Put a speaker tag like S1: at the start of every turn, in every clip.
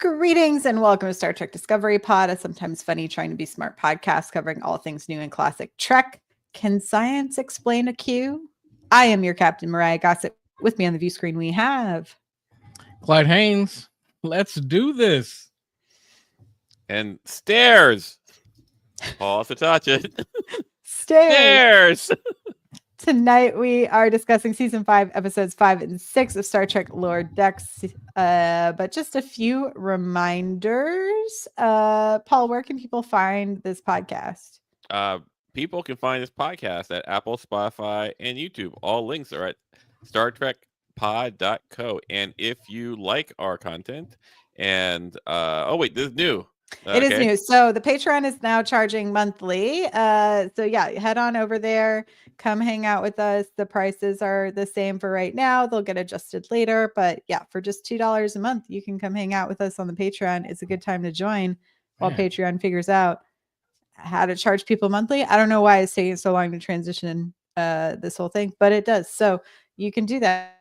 S1: Greetings and welcome to Star Trek Discovery Pod, a sometimes funny, trying to be smart podcast covering all things new and classic Trek. Can science explain a Q? I am your Captain Mariah Gossett. With me on the view screen, we have
S2: Clyde Haynes. Let's do this.
S3: And stairs. Pause to touch it.
S1: Stairs. Tonight we are discussing season 5, episodes 5 and 6 of Star Trek Lower Decks. But just a few reminders. Paul, where can people find this podcast?
S3: People can find this podcast at Apple, Spotify, and YouTube. All links are at StarTrekPod.co. And if you like our content, and this is new.
S1: It is new. So the Patreon is now charging monthly. So yeah, head on over there. Come hang out with us. The prices are the same for right now. They'll get adjusted later. But yeah, for just $2 a month, you can come hang out with us on the Patreon. It's a good time to join while Patreon figures out how to charge people monthly. I don't know why it's taking so long to transition this whole thing, but it does. So you can do that.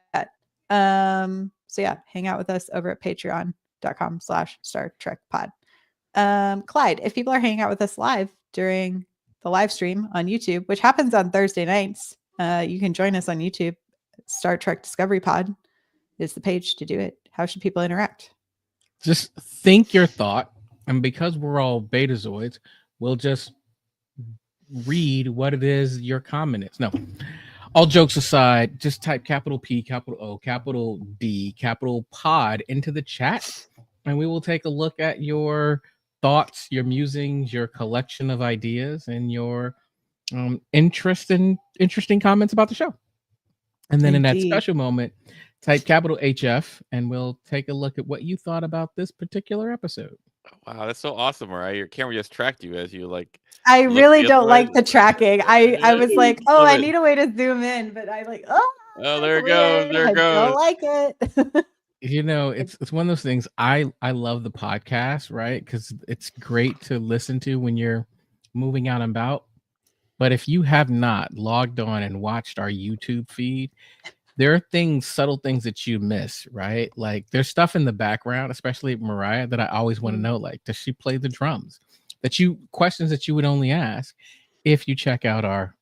S1: So yeah, hang out with us over at patreon.com/Star Trek Pod. Clyde, if people are hanging out with us live during the live stream on YouTube, which happens on Thursday nights, you can join us on YouTube. Star Trek Discovery Pod is the page to do it. How should people interact?
S2: Just think your thought, and because we're all betazoids, we'll just read what it is your comment is. No, all jokes aside, just type capital P, capital O, capital D, capital pod into the chat, and we will take a look at your thoughts, your musings, your collection of ideas, and your interesting comments about the show. And then in that special moment, type capital HF, and we'll take a look at what you thought about this particular episode.
S3: Wow, that's so awesome, Mariah. Your camera just tracked you as you like.
S1: I really don't like the tracking. I was like, oh, I need a way to zoom in, but I like,
S3: there it goes. There it goes.
S1: I don't like it.
S2: You know, it's one of those things. I love the podcast, right? Because it's great to listen to when you're moving out and about. But if you have not logged on and watched our YouTube feed, there are subtle things that you miss, right? Like there's stuff in the background, especially Mariah, that I always want to know. Like, does she play the drums? Questions that you would only ask if you check out our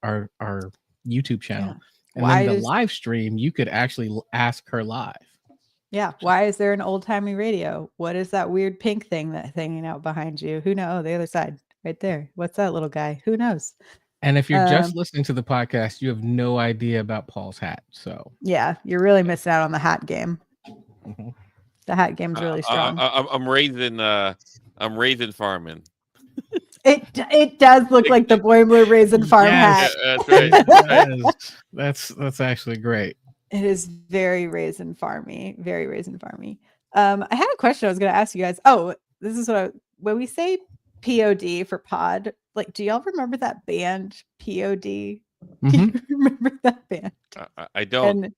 S2: YouTube channel. Yeah. And then the live stream, you could actually ask her live.
S1: Yeah. Why is there an old timey radio? What is that weird pink thing that's hanging out behind you? Who knows? Oh, the other side right there. What's that little guy? Who knows?
S2: And if you're just listening to the podcast, you have no idea about Paul's hat. So
S1: yeah, you're really missing out on the hat game. Mm-hmm. The hat game's really strong.
S3: I'm raising farming.
S1: It does look like the Boy Blue Raisin Farm hat.
S3: That's right.
S2: That's actually great.
S1: It is very raisin farmy. Very raisin farmy. I had a question I was going to ask you guys. Oh, this is when we say POD for pod, like, do y'all remember that band POD? Mm-hmm. Do you remember that band?
S3: I don't.
S1: And,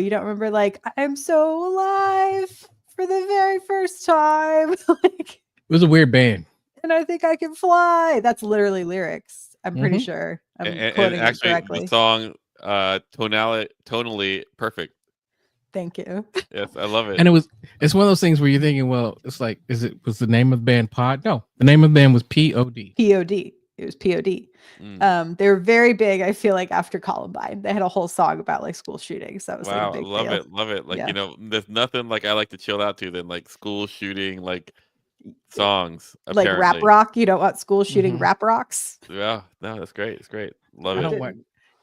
S1: you don't remember, like, I'm so alive for the very first time. Like,
S2: it was a weird band.
S1: And I think I can fly. That's literally lyrics. I'm pretty sure. I'm quoting
S3: and actually,
S1: it correctly.
S3: The song tonally perfect.
S1: Thank you.
S3: Yes, I love it.
S2: And it's one of those things where you're thinking, well, it's like, was the name of the band Pod? No, the name of the band was POD.
S1: POD. It was POD. They were very big, I feel like, after Columbine. They had a whole song about like school shootings. That was like a big deal.
S3: Love it. Like, there's nothing like I like to chill out to than like school shooting, like songs.
S1: Like rap rock. You don't want school shooting rap rocks?
S3: Yeah, no, that's great. It's great. Love it.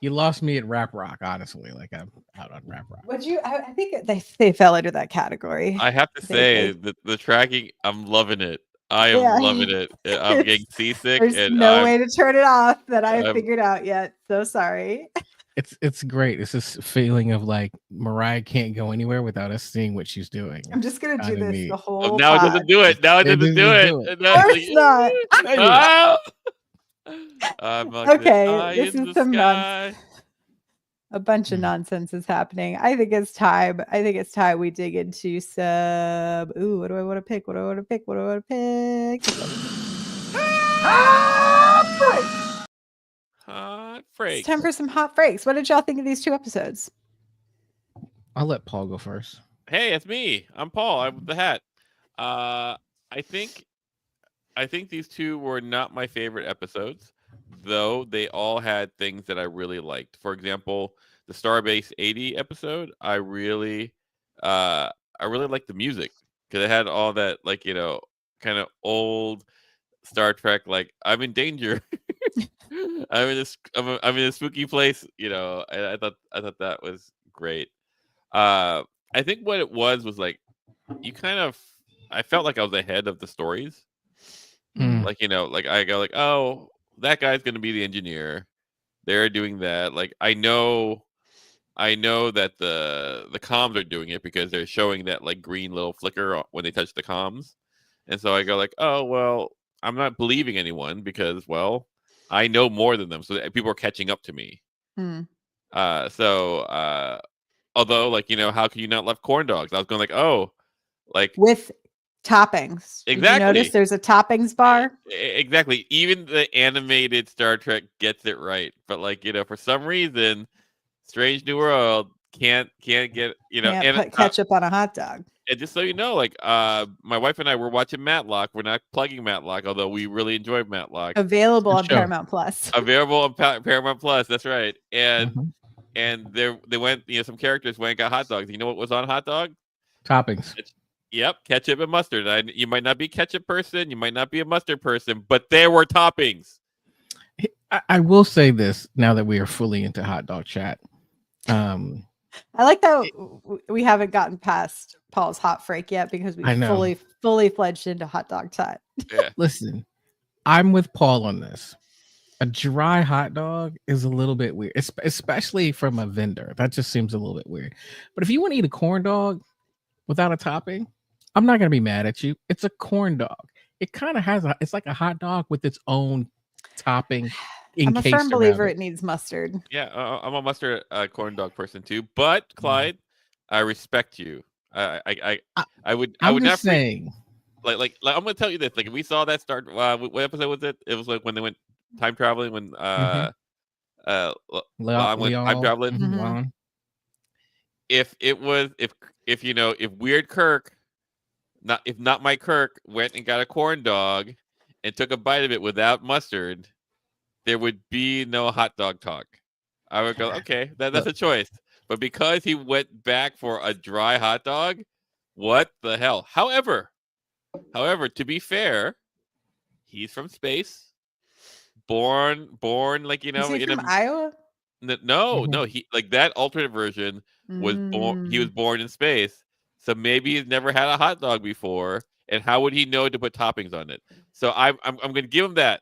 S2: You lost me at rap rock, honestly. Like, I'm out on rap rock.
S1: Would you? I think they fell into that category.
S3: I have to say the tracking, I'm loving it. I am loving it. I'm getting seasick.
S1: There's no way to turn it off that I have figured out yet. So sorry.
S2: It's great. It's this feeling of like Mariah can't go anywhere without us seeing what she's doing.
S1: I'm just gonna do this the whole.
S3: Now it doesn't do it. Now it doesn't do it.
S1: Of course not. Okay, this is some nonsense. A bunch of nonsense is happening. I think it's time we dig into some. Ooh, what do I want to pick?
S3: Hot freaks.
S1: It's time for some hot freaks. What did y'all think of these 2 episodes?
S2: I'll let Paul go first.
S3: Hey, it's me. I'm Paul. I'm with the hat. I think these two were not my favorite episodes, though they all had things that I really liked. For example, the Starbase 80 episode, uh I really liked the music because it had all that like, kind of old Star Trek like I'm in danger. I'm in a spooky place, and I thought that was great. Uh I think what it was like you kind of I felt like I was ahead of the stories.
S2: Mm.
S3: Like, like I go like, "Oh, that guy's going to be the engineer. They're doing that." Like I know that the comms are doing it because they're showing that like green little flicker when they touch the comms. And so I go like, "Oh, well, I'm not believing anyone because well, I know more than them. So people are catching up to me."
S1: Hmm.
S3: So although like, how can you not love corn dogs? I was going like, "Oh, like
S1: With toppings. Did you notice
S3: exactly.
S1: there's a toppings bar?
S3: Exactly. Even the animated Star Trek gets it right. But like, for some reason, Strange New World can't get,
S1: Can't put ketchup on a hot dog.
S3: and just so you know, like my wife and I were watching Matlock. We're not plugging Matlock, although we really enjoyed Matlock.
S1: Available
S2: Good
S1: on
S2: show.
S1: Paramount Plus.
S3: Available on Paramount Plus, that's right. And
S2: Mhm.
S3: they went, some characters went and got hot dogs. You know what was on hot dog?
S2: Toppings.
S3: Yep, ketchup and mustard. You might not be a ketchup person, you might not be a mustard person, but there were toppings.
S2: I will say this now that we are fully into hot dog chat.
S1: I like that we haven't gotten past Paul's hot freak yet because we
S2: I know.
S1: fully fledged into hot dog chat.
S3: Yeah.
S2: Listen, I'm with Paul on this. A dry hot dog is a little bit weird, especially from a vendor. That just seems a little bit weird. But if you want to eat a corn dog without a topping, I'm not gonna be mad at you. It's a corn dog. It kind of it's like a hot dog with its own topping
S1: I'm a firm
S2: encased around
S1: believer
S2: it.
S1: it needs mustard.
S3: Yeah, I'm a mustard corn dog person too. But Clyde, I respect you.
S2: I-
S3: I
S2: I'm
S3: would not
S2: just saying.
S3: like I'm gonna tell you this. Like if we saw that start, what episode was it? It was like when they went time traveling when Lon went time
S2: Leon,
S3: traveling.
S1: Mhm.
S2: Lon.
S3: If it was if if Weird Kirk, not my Kirk, went and got a corn dog and took a bite of it without mustard, there would be no hot dog talk. I would go, okay, that's a choice. But because he went back for a dry hot dog, what the hell? However, to be fair, he's from space, born like
S1: Is he
S3: in
S1: from Iowa?
S3: no, he like that alternate version was born. He was
S1: Mm.
S3: born in space, so maybe he's never had a hot dog before. And how would he know to put toppings on it? So I'm going to give him that.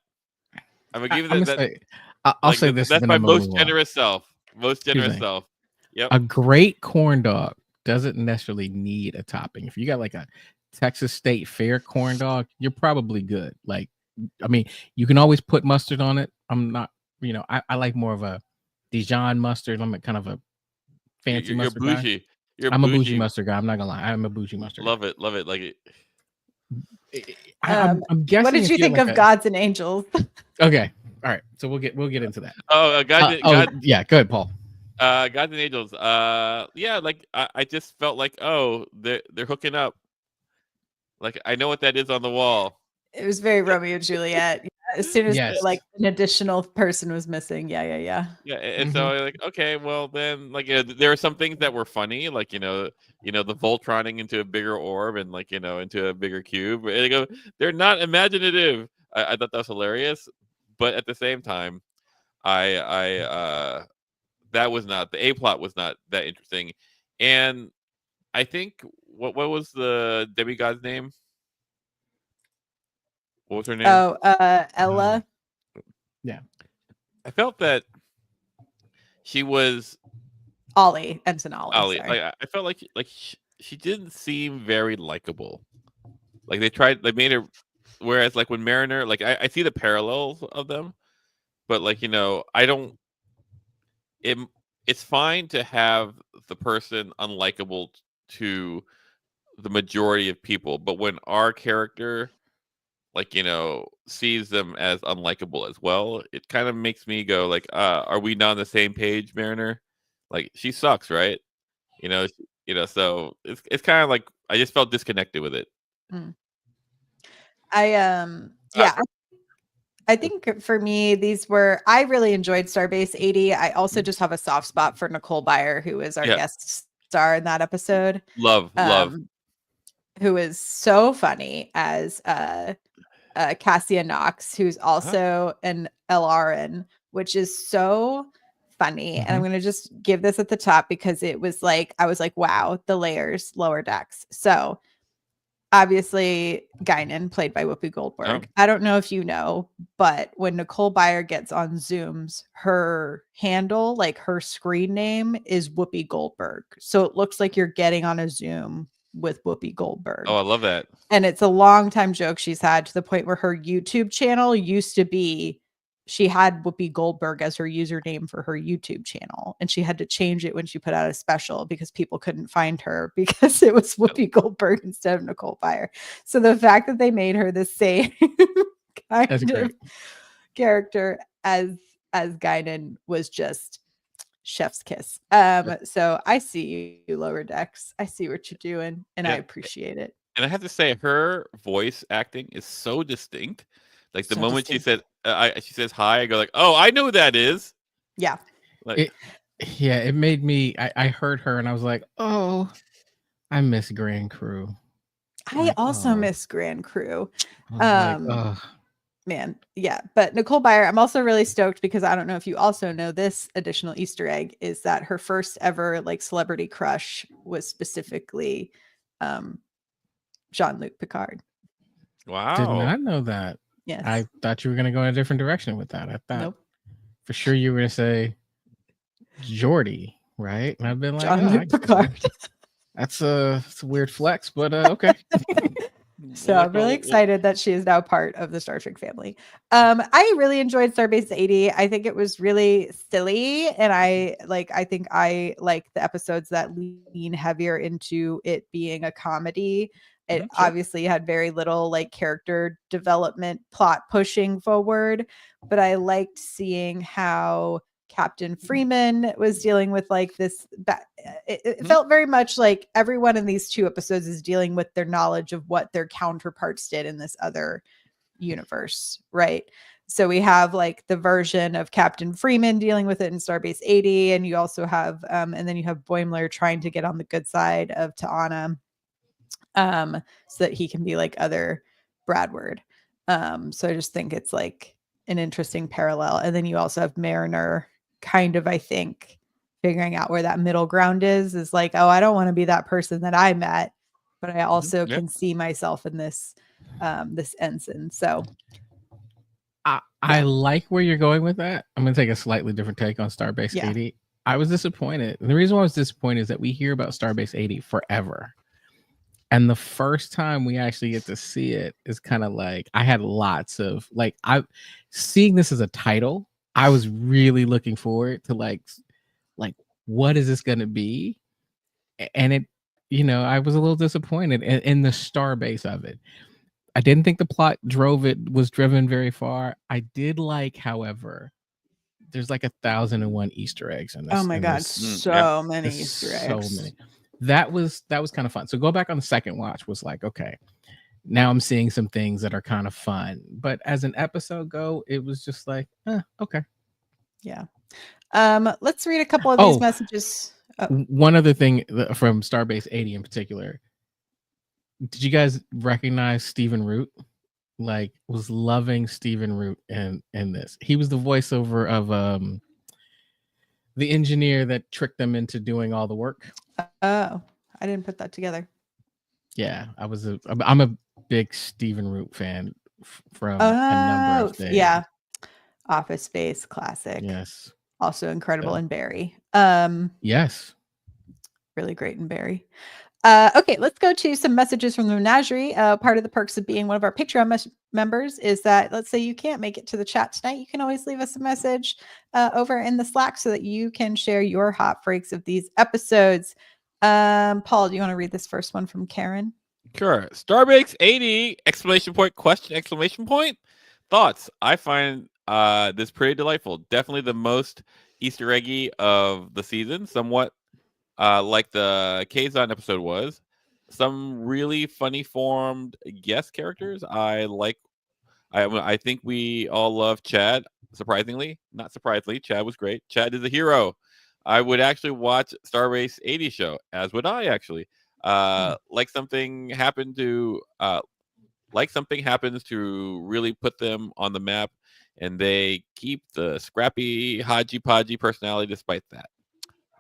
S3: I'm going to give
S2: I'm
S3: him
S2: gonna
S3: that.
S2: say, I'll
S3: Like
S2: say this, and
S3: that's
S2: then
S3: my
S2: I'm gonna
S3: most
S2: move on.
S3: generous self. Most
S2: Here's the
S3: generous
S2: thing.
S3: self. Yep.
S2: A great corn dog doesn't necessarily need a topping. If you got like a Texas State Fair corn dog, you're probably good. Like, I mean, you can always put mustard on it. I'm not, I like more of a Dijon mustard. I'm a kind of a fancy
S3: You're
S2: mustard guy.
S3: bougie. You're
S2: I'm a bougie
S3: bougie.
S2: mustard guy. I'm not gonna lie. I'm a bougie mustard guy.
S3: Love it. Like
S2: I'm guessing.
S1: What did
S2: if
S1: you
S2: you're
S1: think
S2: like
S1: of Gods and Angels?
S2: Okay, all right. So we'll get into that.
S3: oh,
S2: Yeah, go ahead, Paul.
S3: Gods and Angels. Yeah, like I just felt like they're hooking up. Like I know what that is on the wall.
S1: It was very Romeo and Juliet. Yeah, as soon as
S2: Yes.
S1: like an additional person was missing. Yeah.
S3: Yeah, and so like okay, well then like there are some things that were funny, like the Voltroning into a bigger orb and like into a bigger cube. And they go, they're not imaginative. I thought that was hilarious, but at the same time, I that was not the A plot was not that interesting, and I think what was the demigod's name? What was her name?
S1: Oh, Ella.
S2: Yeah.
S3: I felt that she was
S1: Ollie. Ensign Ollie.
S3: Ali.
S1: Sorry.
S3: Like I felt like she didn't seem very likable. Like they made her. Whereas like when Mariner, like I see the parallels of them, but like I don't. It's fine to have the person unlikable to the majority of people, but when our character like sees them as unlikable as well, it kind of makes me go like are we not on the same page, Mariner? Like she sucks, right? you know so it's kind of like I just felt disconnected with it.
S1: Mm. I
S3: Uh,
S1: I think for me, I really enjoyed Starbase 80. I also just have a soft spot for Nicole Byer, who is our
S3: Yeah.
S1: guest star in that episode.
S3: Love.
S1: Who is so funny as Cassia Knox, who's also an LRN, which is so funny. And I'm going to just give this at the top because it was like, I was like, wow, the layers, lower decks. So obviously, Guinan, played by Whoopi Goldberg.
S3: Oh.
S1: I don't know if you know, but when Nicole Byer gets on Zooms, her handle, like her screen name, is Whoopi Goldberg. So it looks like you're getting on a Zoom with Whoopi Goldberg.
S3: Oh, I love that.
S1: And it's a long time joke she's had, to the point where her YouTube channel used to be, she had Whoopi Goldberg as her username for her YouTube channel. And she had to change it when she put out a special because people couldn't find her because it was Whoopi Goldberg instead of Nicole Byer. So the fact that they made her the same kind of character as Guinan was just chef's kiss. So I see you, Lower Decks. I see what you're doing, and I appreciate it.
S3: And I have to say, her voice acting is so distinct. Like the
S1: So
S3: moment
S1: distinct.
S3: she says hi, I go like, oh, I know who that is.
S1: Yeah.
S3: Like,
S2: it made me. I heard her and I was like, oh, I miss Grand Crew.
S1: I also miss Grand Crew.
S2: Oh.
S1: Man, yeah. But Nicole Byer, I'm also really stoked because I don't know if you also know this additional Easter egg is that her first ever like celebrity crush was specifically Jean-Luc Picard.
S3: wow.
S2: Did not know that.
S1: Yes.
S2: I thought you were going to go in a different direction with that. I thought for sure you were going to say Geordie, right? And I've been like,
S1: Jean-Luc Picard.
S2: That's a weird flex, but okay.
S1: So I'm really excited that she is now part of the Star Trek family. I really enjoyed Starbase 80. I think it was really silly, and I think I like the episodes that lean heavier into it being a comedy. It obviously had very little like character development, plot pushing forward, but I liked seeing how Captain Freeman was dealing with like this. It felt very much like everyone in these two episodes is dealing with their knowledge of what their counterparts did in this other universe, right? So we have like the version of Captain Freeman dealing with it in Starbase 80, and you also have, and then you have Boimler trying to get on the good side of T'Ana, so that he can be like other Bradward. So I just think it's like an interesting parallel, and then you also have Mariner kind of, I think, figuring out where that middle ground is like, oh, I don't want to be that person that I met, but I also can see myself in this this ensign. So
S2: I like where you're going with that. I'm going to take a slightly different take on Starbase 80. I was disappointed. And the reason why I was disappointed is that we hear about Starbase 80 forever. And the first time we actually get to see it is kind of like, I had lots of like, seeing this as a title, I was really looking forward to like what is this going to be? And it, I was a little disappointed in the star base of it. I didn't think the plot was driven very far. I did like, however, there's like 1,001 Easter eggs in this.
S1: Oh my God, so many Easter eggs.
S2: So many. That was kind of fun. So go back on the second watch was like, okay, now I'm seeing some things that are kind of fun. But as an episode go, it was just like, okay.
S1: Yeah. Let's read a couple of these messages.
S2: One other thing from Starbase 80 in particular. Did you guys recognize Stephen Root? Like, was loving Stephen Root in this. He was the voiceover of the engineer that tricked them into doing all the work.
S1: Oh, I didn't put that together.
S2: Yeah, I'm a big Stephen Root fan from a number of things.
S1: Yeah. Office Space, classic.
S2: Yes.
S1: Also incredible in Barry.
S2: Yes.
S1: Really great in Barry. Okay, let's go to some messages from the Menagerie. Part of the perks of being one of our Patreon members is that, let's say you can't make it to the chat tonight, you can always leave us a message over in the Slack so that you can share your hot freaks of these episodes. Paul, do you want to read this first one from Karen?
S3: Sure. Starbase 80 exclamation point question exclamation point. Thoughts? I find this pretty delightful. Definitely the most Easter eggy of the season. Somewhat like the Kazon episode was. some really funny formed guest characters. I think we all love Chad. Surprisingly, not surprisingly, Chad was great. Chad is a hero. I would actually watch Starbase 80 show, as would I actually. Like something happened to like something happens to really put them on the map, and they keep the scrappy Haji Podgy personality despite that.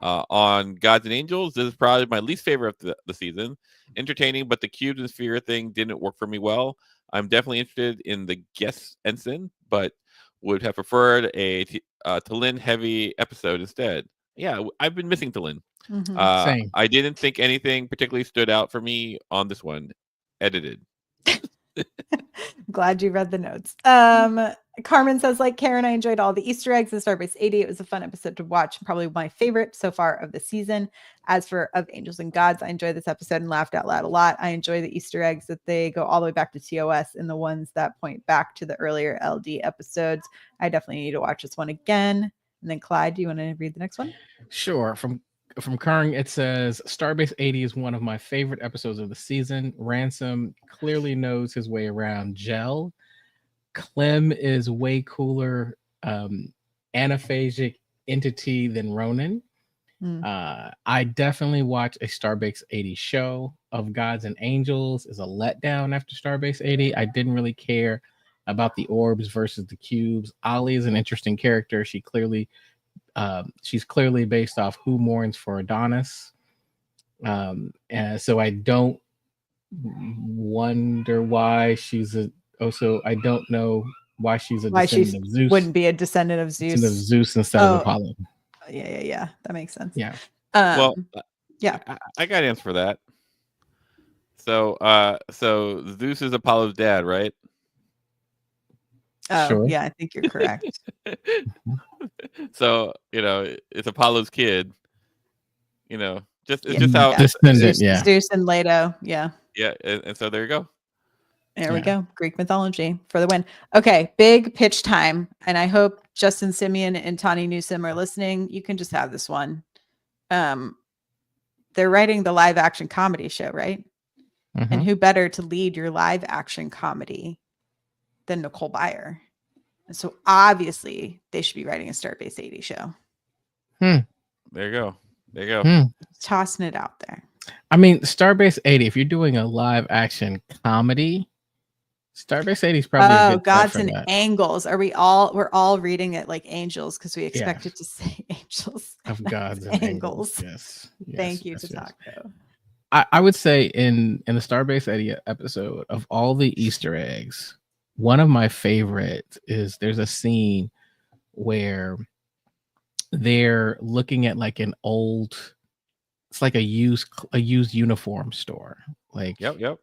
S3: On Gods and Angels, this is probably my least favorite of the season. Entertaining, but the cubes and sphere thing didn't work for me well. I'm definitely interested in the guest ensign, but would have preferred a Talin heavy episode instead. Yeah, I've been missing Talin.
S1: Mhm.
S2: Same.
S3: I didn't think anything particularly stood out for me on this one. Edited.
S1: Glad you read the notes. Carmen says, like Karen, I enjoyed all the Easter eggs in Starbase 80. It was a fun episode to watch, probably my favorite so far of the season. As for Of Angels and Gods, I enjoyed this episode and laughed out loud a lot. I enjoy the Easter eggs that they go all the way back to TOS and the ones that point back to the earlier LD episodes. I definitely need to watch this one again. And then Clyde, do you want to read the next one?
S2: Sure. From Kern, it says Starbase 80 is one of my favorite episodes of the season. Ransom clearly knows his way around Gel. Clem is way cooler anaphasic entity than Ronan. I definitely watch a Starbase 80 show. Of Gods and Angels is a letdown after Starbase 80. I didn't really care about the orbs versus the cubes. Ali is an interesting character. She's clearly based off Who Mourns for Adonis. And so I don't wonder why she's I don't know why she's a descendant of Zeus.
S1: Wouldn't be a descendant of Zeus.
S2: Descendant of Zeus instead of Apollo.
S1: Yeah. That makes sense.
S2: Yeah.
S3: Well,
S1: yeah.
S3: I got an answer for that. So Zeus is Apollo's dad, right?
S1: Oh,
S2: Sure.
S1: yeah, I think you're correct.
S3: So, it's Apollo's kid. It's
S1: Yeah.
S3: just how
S2: descendant,
S1: Zeus and Leto. Yeah.
S3: Yeah, and so there you go.
S1: There we go. Greek mythology for the win. Okay, big pitch time. And I hope Justin Simeon and Tawny Newsome are listening. You can just have this one. They're writing the live action comedy show, right?
S2: Mm-hmm.
S1: And who better to lead your live action comedy than Nicole Byer? And so obviously they should be writing a Starbase 80 show.
S3: There you go.
S1: Tossing it out there.
S2: I mean, Starbase 80, if you're doing a live action comedy, Starbase 80 is probably
S1: Gods and Angles. We're all reading it like angels because we expect it to say angels.
S2: Of Gods and Angles. Yes.
S1: Thank you, Tatako.
S2: I would say in the Starbase 80 episode, of all the Easter eggs, one of my favorites is there's a scene where they're looking at like an old, it's like a used uniform store. Like,
S3: yep.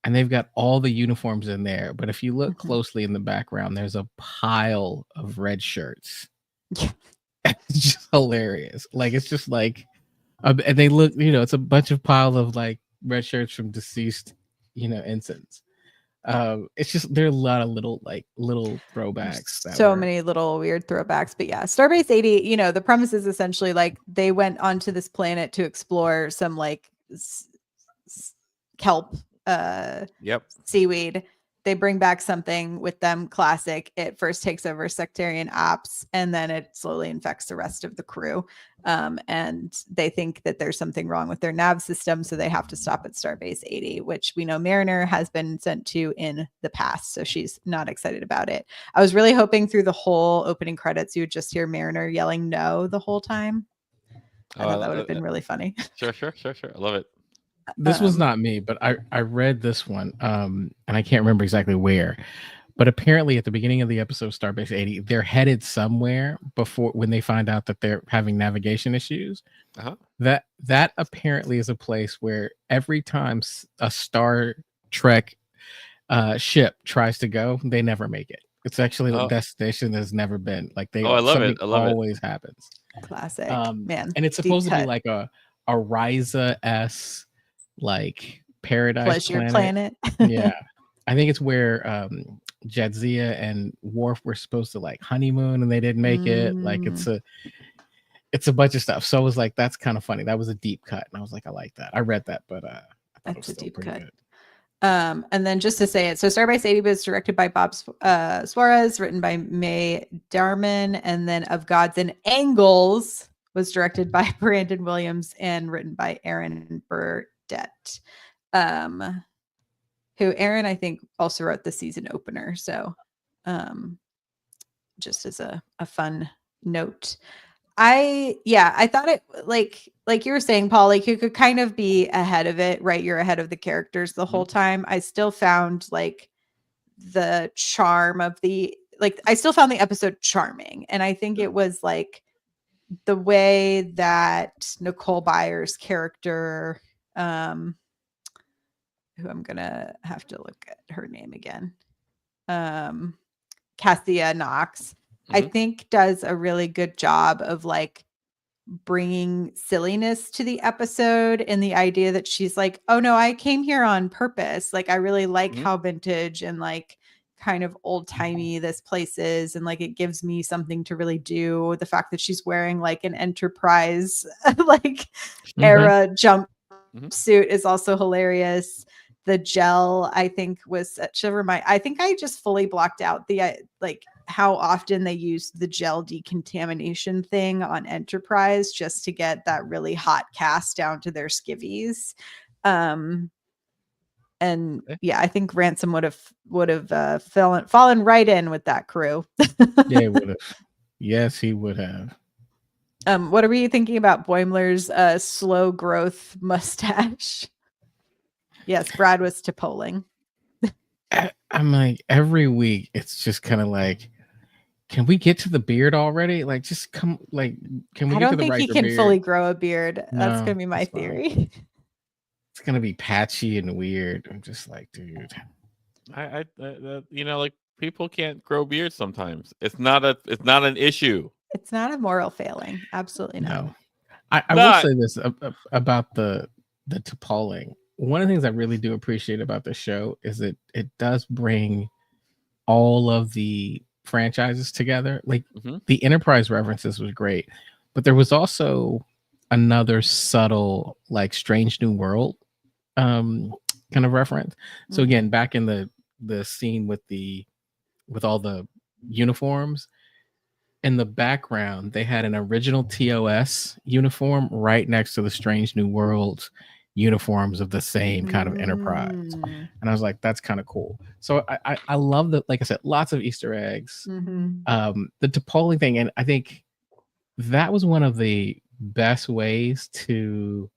S2: And they've got all the uniforms in there. But if you look closely in the background, there's a pile of red shirts.
S1: Yeah.
S2: It's just hilarious. Like, it's just like, and they look, it's a bunch of pile of like red shirts from deceased, ensigns. It's just, there are a lot of little throwbacks.
S1: Many little weird throwbacks. But yeah, Starbase 80, the premise is essentially like they went onto this planet to explore some like kelp seaweed. They bring back something with them classic. It first takes over sectarian ops and then it slowly infects the rest of the crew. And they think that there's something wrong with their nav system, so they have to stop at Starbase 80, which we know Mariner has been sent to in the past, so she's not excited about it. I was really hoping through the whole opening credits you would just hear Mariner yelling no the whole time. I thought that would have been really funny.
S3: Sure. I love it.
S2: This was not me, but I read this one, and I can't remember exactly where, but apparently at the beginning of the episode Starbase 80, they're headed somewhere when they find out that they're having navigation issues. That apparently is a place where every time a Star Trek ship tries to go, they never make it. It's actually a destination that's never been. Like I love it. Always happens.
S1: Classic, man.
S2: And it's supposed to be like a Risa-esque like paradise planet. Yeah, I think it's where Jadzia and Worf were supposed to like honeymoon and they didn't make it. Like it's a bunch of stuff. So I was like, that's kind of funny. That was a deep cut, and I was like, I like that. I read that, but That
S1: That's
S2: was
S1: a
S2: still
S1: deep
S2: pretty
S1: cut.
S2: good.
S1: And then just to say it, so Starbase 80 was directed by Bob Suarez, written by May Darman, and then Of Gods and Angles was directed by Brandon Williams and written by Aaron Burdett, who Aaron, I think, also wrote the season opener. So just as a fun note. I thought it like you were saying, Paul, like you could kind of be ahead of it, right? You're ahead of the characters the whole time. I still found like the charm of I still found the episode charming. And I think it was like the way that Nicole Byers' character, who I'm gonna have to look at her name again. Cassia Knox, I think does a really good job of like bringing silliness to the episode and the idea that she's like, oh no, I came here on purpose. Like I really like how vintage and like kind of old timey this place is, and like it gives me something to really do. The fact that she's wearing like an Enterprise like era jumpsuit is also hilarious. The gel, I think, was such a remind. I think I just fully blocked out the like how often they use the gel decontamination thing on Enterprise just to get that really hot cast down to their skivvies. And yeah, I think Ransom would have fallen right in with that crew.
S2: Yeah, he would have. Yes, he would have.
S1: What are we thinking about Boimler's slow growth mustache? Yes, Brad was to polling.
S2: I'm like, every week it's just kind of like, can we get to the beard already? Like, just come, like, can we
S1: I
S2: get to
S1: don't
S2: the
S1: think he
S2: Riker
S1: can
S2: beard?
S1: fully grow a beard. That's
S2: No,
S1: gonna be my
S2: that's fine.
S1: theory.
S2: It's gonna be patchy and weird. I'm just like, dude.
S3: You know, like people can't grow beards sometimes. It's not an issue.
S1: It's not a moral failing. Absolutely not.
S2: No. I will
S3: Not.
S2: say this about the T'Polling. One of the things I really do appreciate about the show is that it does bring all of the franchises together. Like the Enterprise references was great, but there was also another subtle, like Strange New World kind of reference. So again, back in the scene with all the uniforms, in the background, they had an original TOS uniform right next to the Strange New Worlds uniforms of the same kind of Enterprise. And I was like, that's kind of cool. So I love that, like I said, lots of Easter eggs. The T'Polling thing, and I think that was one of the best ways to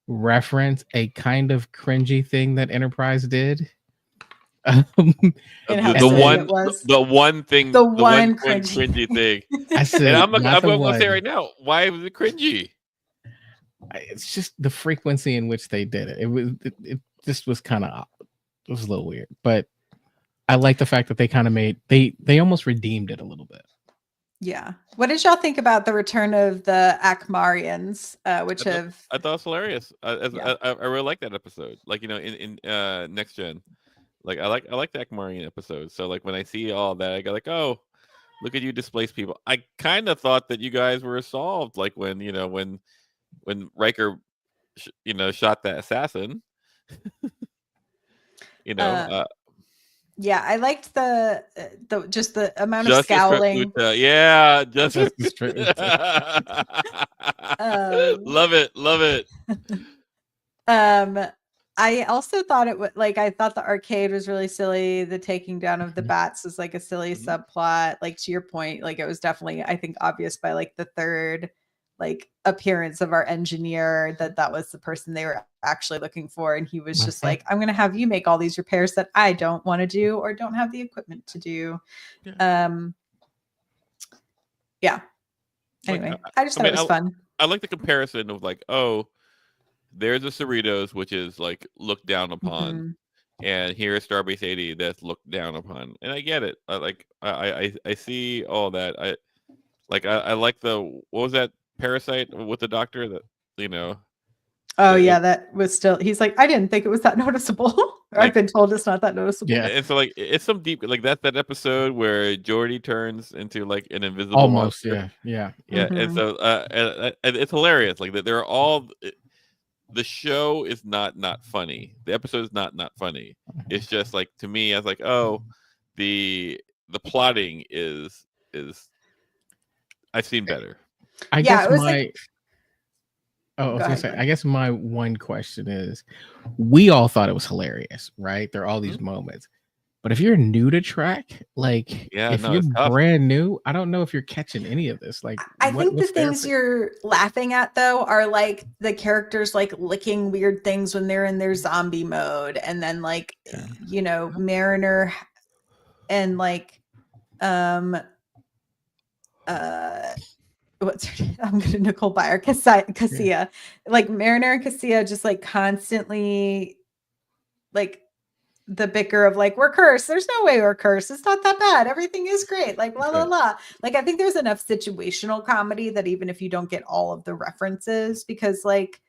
S2: reference a kind of cringy thing that Enterprise did.
S3: The one cringy thing.
S2: I said,
S3: and I'm gonna say right now, why was it cringy?
S2: It's just the frequency in which they did it. It just was kind of, it was a little weird, but I like the fact that they kind of they almost redeemed it a little bit.
S1: Yeah. What did y'all think about the return of the Akmarians,
S3: I thought it was hilarious. I really like that episode. Like, you know, in Next Gen, like I like the Akmarian episode. So like when I see all that, I go like, oh, look at you displaced people. I kind of thought that you guys were solved. Like when Riker, shot that assassin.
S1: Yeah, I liked the just the amount of scowling.
S3: Yeah, Justice. Love it.
S1: I also thought I thought the arcade was really silly. The taking down of the bats was like a silly subplot. Like to your point, like it was definitely, I think, obvious by like the third like appearance of our engineer that was the person they were actually looking for, and he was just like, I'm gonna have you make all these repairs that I don't want to do or don't have the equipment to do. Yeah. Anyway, I just thought it was fun.
S3: I like the comparison of like, oh, there's a Cerritos, which is like looked down upon, and here's Starbase 80 that's looked down upon, and I get it. I see all that. I like what was that Parasite with the doctor that
S1: Oh yeah, that was still. He's like, I didn't think it was that noticeable. Or I've been told it's not that noticeable.
S3: Yeah, and so like it's some deep like that episode where Geordi turns into like an invisible
S2: almost
S3: monster.
S2: yeah.
S3: And so and it's hilarious. Like that they're all the show is not funny. The episode is not funny. It's just like, to me, I was like, oh, the plotting is I've seen better.
S2: I
S1: Yeah,
S2: guess
S1: it was
S2: my
S1: like.
S2: oh, I
S1: Go
S2: was gonna
S1: ahead,
S2: say,
S1: go
S2: I
S1: ahead.
S2: guess my one question is, we all thought it was hilarious, right? There are all these moments. But if you're new to track, like
S3: Yeah,
S2: if
S3: no,
S2: you're
S3: it's tough.
S2: brand new, I don't know if you're catching any of this. Like,
S1: I think the
S2: what's there
S1: things
S2: for?
S1: you're laughing at though are like the characters like licking weird things when they're in their zombie mode, and then like
S2: Yeah.
S1: Mariner and like um uh what's her name? I'm gonna Nicole Byer Cassia. Like Mariner and Cassia just like constantly like the bicker of like, we're cursed. There's no way we're cursed. It's not that bad. Everything is great. Like, la la la. Like, I think there's enough situational comedy that even if you don't get all of the references, because like,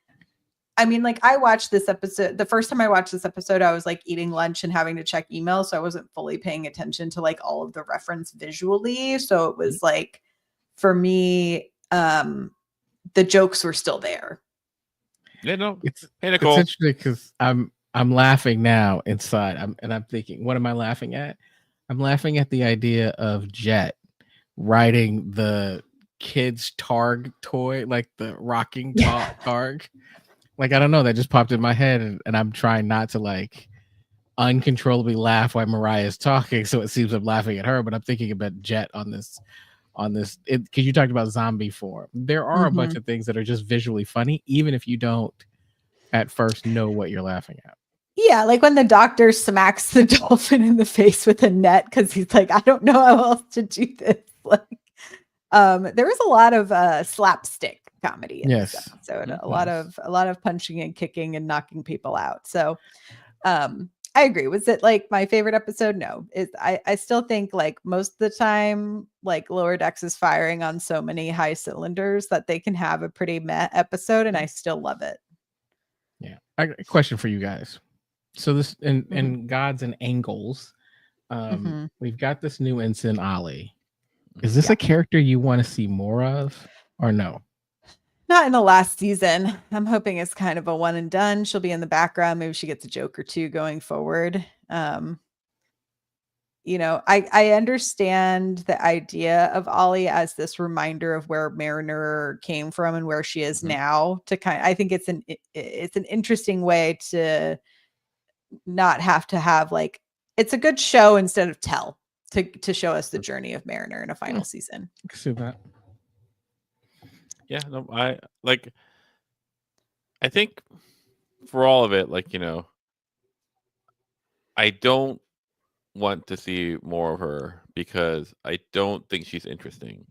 S1: I mean, like I watched this episode. The first time I watched this episode, I was like eating lunch and having to check email. So I wasn't fully paying attention to like all of the reference visually. So it was like, for me, the jokes were still there.
S3: Yeah, no.
S2: It's
S3: Hey, Nicole.
S2: interesting because I'm laughing now inside. I'm thinking, what am I laughing at? I'm laughing at the idea of Jet riding the kid's Targ toy, like the rocking Targ. Like, I don't know, that just popped in my head, and I'm trying not to like uncontrollably laugh while Mariah's talking, so it seems I'm laughing at her, but I'm thinking about Jet on this because you talked about zombie form. There are a bunch of things that are just visually funny, even if you don't at first know what you're laughing at.
S1: Yeah, like when the doctor smacks the dolphin in the face with a net because he's like, I don't know how else to do this. Like, there was a lot of slapstick comedy in this
S2: Yes.
S1: episode. A lot of punching and kicking and knocking people out. So, I agree. Was it like my favorite episode? No. I still think like most of the time, like Lower Decks is firing on so many high cylinders that they can have a pretty meh episode, and I still love it.
S2: Yeah. I got a question for you guys. So this in Gods and Angles, we've got this new ensign Ollie. Is this a character you want to see more of, or no?
S1: Not in the last season. I'm hoping it's kind of a one and done. She'll be in the background. Maybe she gets a joke or two going forward. I understand the idea of Ollie as this reminder of where Mariner came from and where she is now. I think it's an interesting way to not have to have like, it's a good show instead of tell to show us the journey of Mariner in a final season.
S2: I can see that.
S3: Yeah, no, I think for all of it, like, I don't want to see more of her because I don't think she's interesting.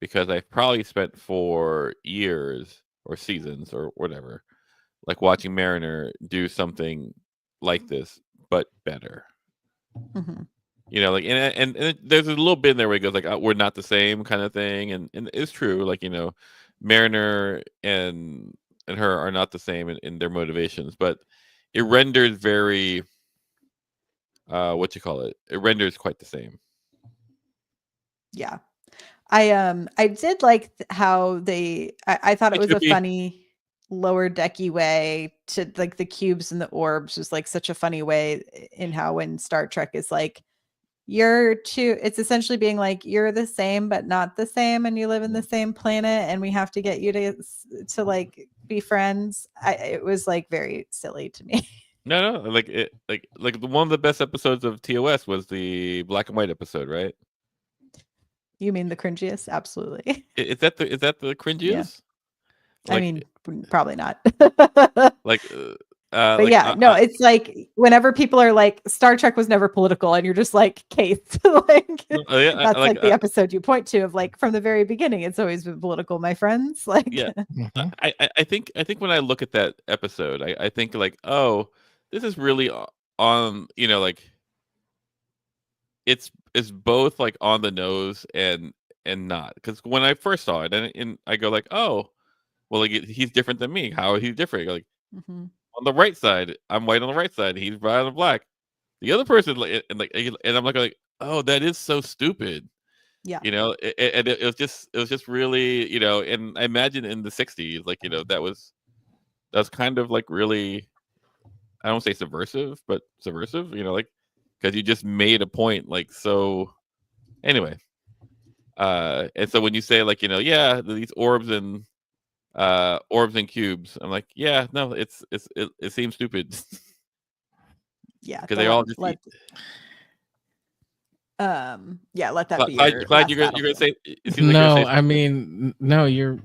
S3: Because I've probably spent 4 years or seasons or whatever, like watching Mariner do something like this, but better. Like, and there's a little bit in there where he goes like, we're not the same kind of thing, and it's true. Like, Mariner and her are not the same in their motivations, but it renders very it renders quite the same.
S1: Yeah. I did like how I thought it was a funny lower decky way to like the cubes and the orbs was like such a funny way in how when Star Trek is like, it's essentially being like, you're the same but not the same, and you live in the same planet, and we have to get you to like be friends. It was like very silly to me.
S3: No, like one of the best episodes of TOS was the black and white episode, right?
S1: You mean the cringiest? Absolutely.
S3: Is that the cringiest?
S1: Yeah.
S3: Like,
S1: I mean, probably not.
S3: like,
S1: but yeah, no, it's like whenever people are like, Star Trek was never political, and you're just like, Kate, like that's like the episode you point to of like from the very beginning, it's always been political, my friends. Like,
S3: yeah, I think when I look at that episode, I think like, oh, this is really on, like it's both like on the nose and not, because when I first saw it and I go like, oh, well, like he's different than me. How is he different? Like, on the right side, I'm white on the right side. He's bright on the black. The other person, and I'm like, oh, that is so stupid.
S1: Yeah.
S3: It was just really, and I imagine in the '60s, like, that was that's kind of like really, I don't say subversive, but subversive. Like because you just made a point. Like so. Anyway, and so when you say like yeah, these orbs and cubes, I'm like, yeah, no, it seems stupid
S1: Yeah,
S3: because they all just eat.
S1: let that be
S3: Glad,
S1: your
S3: glad
S1: last
S3: you're gonna say. It seems like you're
S2: No,
S3: gonna say
S2: I mean, no, you're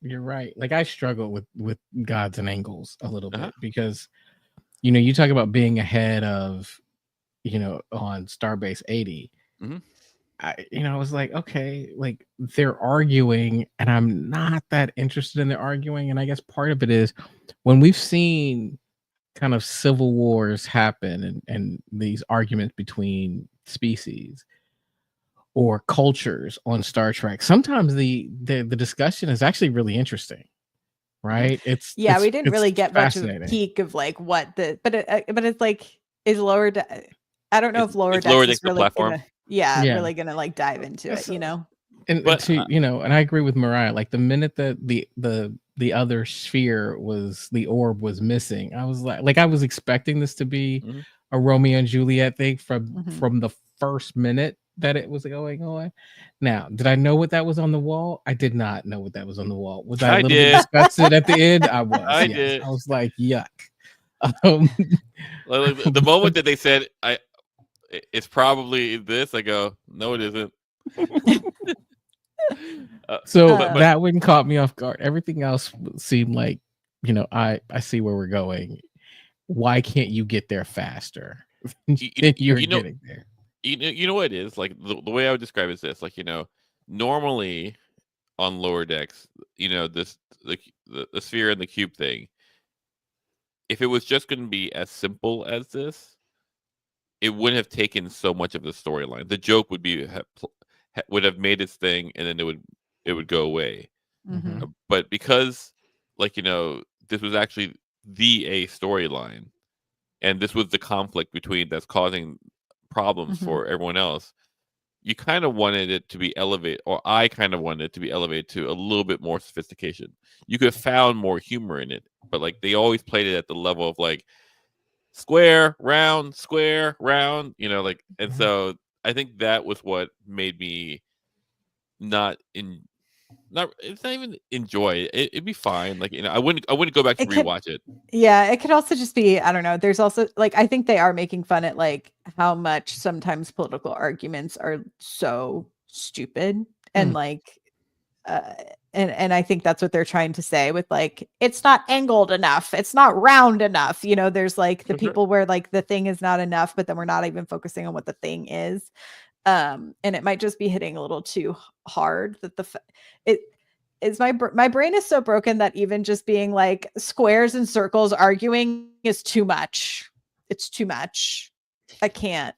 S2: right. Like I struggle with gods and angles a little
S3: uh-huh.
S2: bit because you talk about being ahead of on Starbase 80.
S3: Mhm.
S2: I was like, okay, like they're arguing, and I'm not that interested in their arguing. And I guess part of it is when we've seen kind of civil wars happen and these arguments between species or cultures on Star Trek, sometimes the discussion is actually really interesting, right? It's
S1: Yeah,
S2: it's
S1: we didn't
S2: it's
S1: really get much of a
S2: fascinating.
S1: peek of like what but it's like is lower I don't know if lower
S3: It's lower
S1: decks
S3: decks
S1: is
S3: the
S1: really
S3: platform.
S1: gonna
S2: Yeah.
S1: really gonna like dive into it,
S2: And
S3: But
S2: to and I agree with Mariah. Like the minute that the other sphere was the orb was missing, I was like I was expecting this to be
S3: mhm.
S2: a Romeo and Juliet thing from
S1: Mhm.
S2: the first minute that it was going on. Now, did I know what that was on the wall? I did not know what that was on the wall. Was I a
S3: I
S2: little bit
S3: did.
S2: disgusted at the end? I was.
S3: I
S2: Yes,
S3: did.
S2: I was like, yuck. Um,
S3: Like, the moment that they said it's probably this, I go, no, it isn't.
S2: so
S3: But
S2: that one caught me off guard. Everything else seemed like, I see where we're going. Why can't you get there faster than you're
S3: you know,
S2: getting there?
S3: you know what it is like the way I would describe it is this, like normally on lower decks, this the sphere and the cube thing. If it was just going to be as simple as this, it wouldn't have taken so much of the storyline. The joke would would have made its thing, and then it would go away.
S1: Mhm.
S3: But because, like this was actually the A storyline, and this was the conflict between that's causing problems
S1: Mhm.
S3: for everyone else. You kind of wanted it to be elevated, or I kind of wanted it to be elevated to a little bit more sophistication. You could have found more humor in it, but like they always played it at the level of like square, round, like, and
S2: Mhm.
S3: so I think that was what made me not in not it's not even enjoy it. It'd be fine. Like, I wouldn't go back to
S1: It could
S3: rewatch it.
S1: Yeah, it could also just be, I don't know. There's also like I think they are making fun at like how much sometimes political arguments are so stupid and
S2: Mm.
S1: like uh and I think that's what they're trying to say with like it's not angled enough, it's not round enough. There's like the
S3: For sure.
S1: people where like the thing is not enough, but then we're not even focusing on what the thing is. And it might just be hitting a little too hard that it is my brain is so broken that even just being like squares and circles arguing is too much. It's too much. I can't.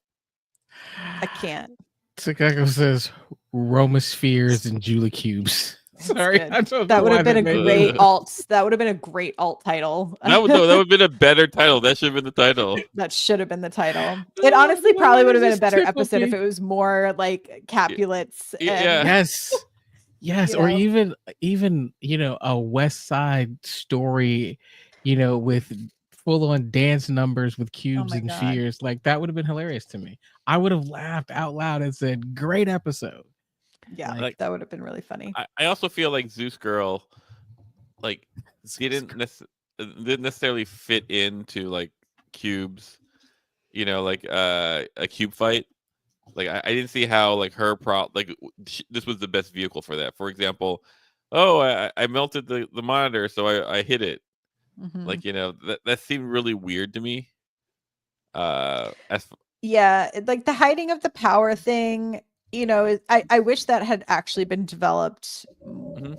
S1: I can't.
S2: Chicago says Roma spheres and Julie cubes.
S1: That's
S2: Sorry,
S1: good.
S2: I don't
S1: That
S2: know
S1: would
S2: why
S1: have been
S2: that
S1: a
S2: made me
S1: great
S2: laugh.
S1: alt. That would have been a great alt title.
S3: That would no, that would have been a better title. That should have been the title.
S1: That should have been the title. It
S2: Oh,
S1: honestly
S2: the
S1: probably
S2: one
S1: would
S2: that
S1: have been a
S2: just
S1: better
S2: tickled
S1: episode if
S2: me.
S1: it was more like Capulets
S3: Yeah.
S1: and
S2: Yes. Yes,
S1: you
S2: or
S1: know.
S2: even a West Side story, with full on dance numbers with
S1: Oh
S2: cubes
S1: my
S2: and
S1: god.
S2: spheres. Like that would have been hilarious to me. I would have laughed out loud and said, "Great episode."
S1: Yeah,
S2: Like,
S3: Like
S1: that would have been really funny.
S3: I also feel like Zeus Girl, like didn't necessarily fit into like cubes. Like a cube fight. Like I didn't see how like her this was the best vehicle for that. For example, oh, I melted the monitor, so I hit it.
S1: Mhm.
S3: Like that seemed really weird to me. As
S1: Yeah, like the hiding of the power thing, I wish that had actually been developed
S3: mhm.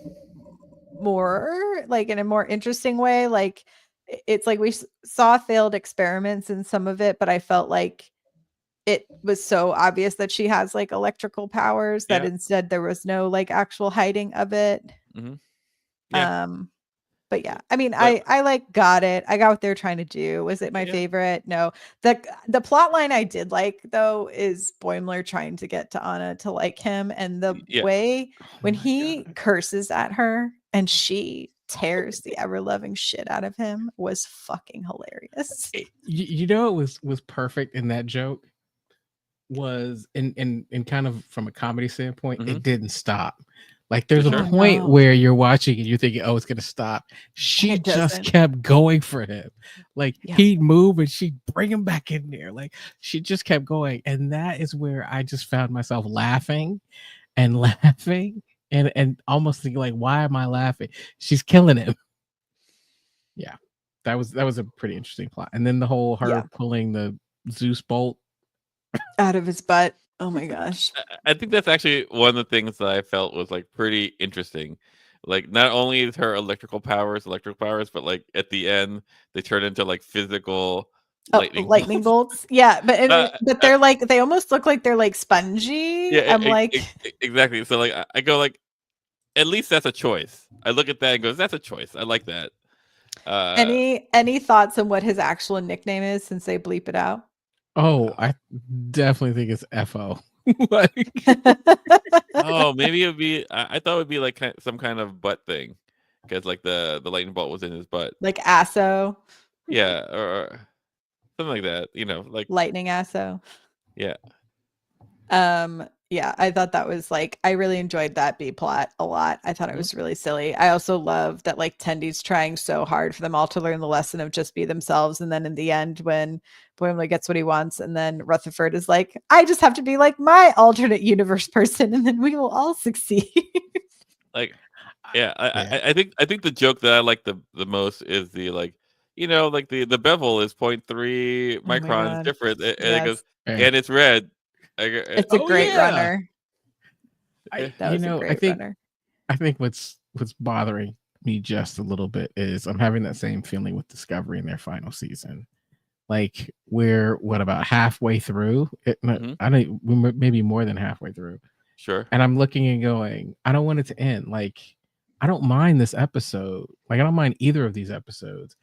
S1: more, like in a more interesting way. Like it's like we saw failed experiments in some of it, but I felt like it was so obvious that she has like electrical powers that
S3: Yeah.
S1: instead there was no like actual hiding of it.
S3: Hmm. Yeah.
S1: Um, But yeah, I mean,
S3: But
S1: I like got it. I got what they're trying to do. Was it my
S3: yeah.
S1: favorite? No. The plot line I did like though is Boimler trying to get to Anna to like him and the
S3: Yeah.
S1: way
S2: oh
S1: when
S2: my
S1: he
S2: god.
S1: curses at her and she tears the ever loving shit out of him was fucking hilarious.
S2: You know, it was perfect in that joke was in kind of from a comedy standpoint,
S3: Mhm.
S2: it didn't stop. Like there's a
S3: Sure.
S1: Oh,
S2: point
S1: no.
S2: where you're watching and you're thinking, oh, it's gonna stop. She
S1: it
S2: just
S1: doesn't.
S2: kept going for him. Like
S1: Yeah.
S2: he'd move and she'd bring him back in there. Like she just kept going. And that is where I just found myself laughing and laughing and almost thinking like, why am I laughing? She's killing him. Yeah. That was a pretty interesting plot. And then the whole her
S1: Yeah.
S2: pulling the Zeus bolt.
S1: Out of his butt. Oh my gosh.
S3: I think that's actually one of the things that I felt was like pretty interesting. Like not only is her electrical powers, but like at the end they turn into like physical
S1: Oh,
S3: lightning
S1: lightning
S3: bolts.
S1: bolts. Yeah, but
S3: Uh,
S1: but they're like they almost look like they're like spongy.
S3: yeah,
S1: I'm like,
S3: exactly. So like I go like, at least that's a choice. I look at that and goes, that's a choice. I like that.
S1: any thoughts on what his actual nickname is since they bleep it out?
S2: Oh, I definitely think it's FO. Like,
S3: Oh, maybe it would be. I thought it would be like some kind of butt thing, because like the lightning bolt was in his butt.
S1: Like Asso,
S3: Yeah, or something like that. You know, like
S1: lightning Asso.
S3: yeah.
S1: Yeah, I thought that was like I really enjoyed that B plot a lot. I thought it
S3: Mhm.
S1: was really silly. I also love that like Tendy's trying so hard for them all to learn the lesson of just be themselves, and then in the end when Boimler gets what he wants and then Rutherford is like, I just have to be like my alternate universe person and then we will all succeed.
S3: Like yeah,
S2: yeah.
S3: I think the joke that I like the most is the like, like the bevel is 0.3
S1: Oh my
S3: microns
S1: god.
S3: different, and it goes,
S1: Yes.
S2: Yeah.
S3: and it's red.
S1: It's a
S2: Oh
S1: great
S2: yeah.
S1: runner. That was a great runner.
S2: I think what's bothering me just a little bit is I'm having that same feeling with Discovery in their final season. Like we're what about halfway through?
S3: Mhm.
S2: I don't maybe more than halfway through.
S3: Sure.
S2: And I'm looking and going, I don't want it to end. Like I don't mind this episode. Like I don't mind either of these episodes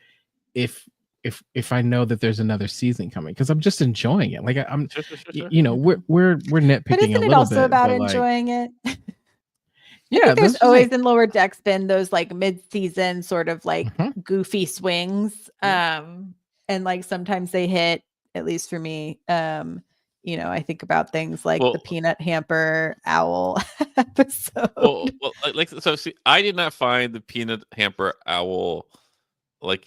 S2: if I know that there's another season coming because I'm just enjoying it. Like I'm,
S3: Sure.
S2: we're
S1: But
S2: nitpicking a
S1: isn't it
S2: little
S1: also
S2: bit,
S1: about
S2: but like
S1: enjoying it? I
S2: yeah,
S1: think there's
S2: this was
S1: always
S2: like
S1: in Lower Decks been those like mid-season sort of like
S2: mhm.
S1: goofy swings. And like sometimes they hit, at least for me. I think about things like the
S3: Well,
S1: peanut hamper owl episode.
S3: like so. See, I did not find the peanut hamper owl like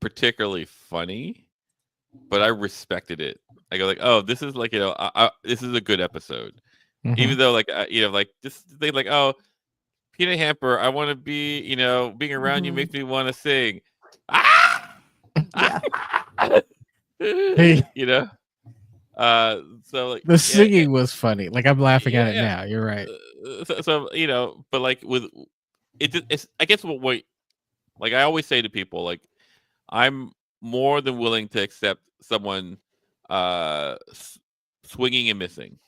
S3: particularly funny, but I respected it. I go like, oh, this is like this is a good episode, even
S2: Mhm.
S3: though like like just think like, oh, peanut hamper, I want to be being around you
S1: Mhm.
S3: makes me want to sing. Ah!
S1: Yeah.
S2: Hey,
S3: you know, so like
S2: the
S3: yeah,
S2: singing was funny. Like I'm laughing at it
S3: yeah.
S2: now. You're right.
S3: So but like with it's I guess what like I always say to people like I'm more than willing to accept someone swinging and missing.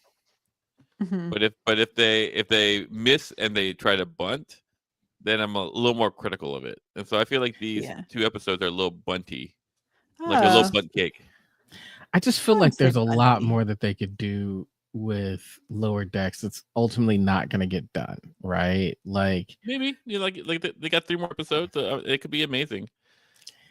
S1: Mhm.
S3: But if they miss and they try to bunt, then I'm a little more critical of it. And so I feel like these
S1: Yeah.
S3: two episodes are a little bunty, like a little
S1: Oh,
S3: bunt cake.
S2: I just
S1: I
S2: feel
S1: wouldn't
S2: like
S1: say
S2: there's a lot
S1: bunty.
S2: more that they could do with Lower Decks. It's ultimately not going to get done, right? Like
S3: Maybe like they got 3 more episodes. So it could be amazing.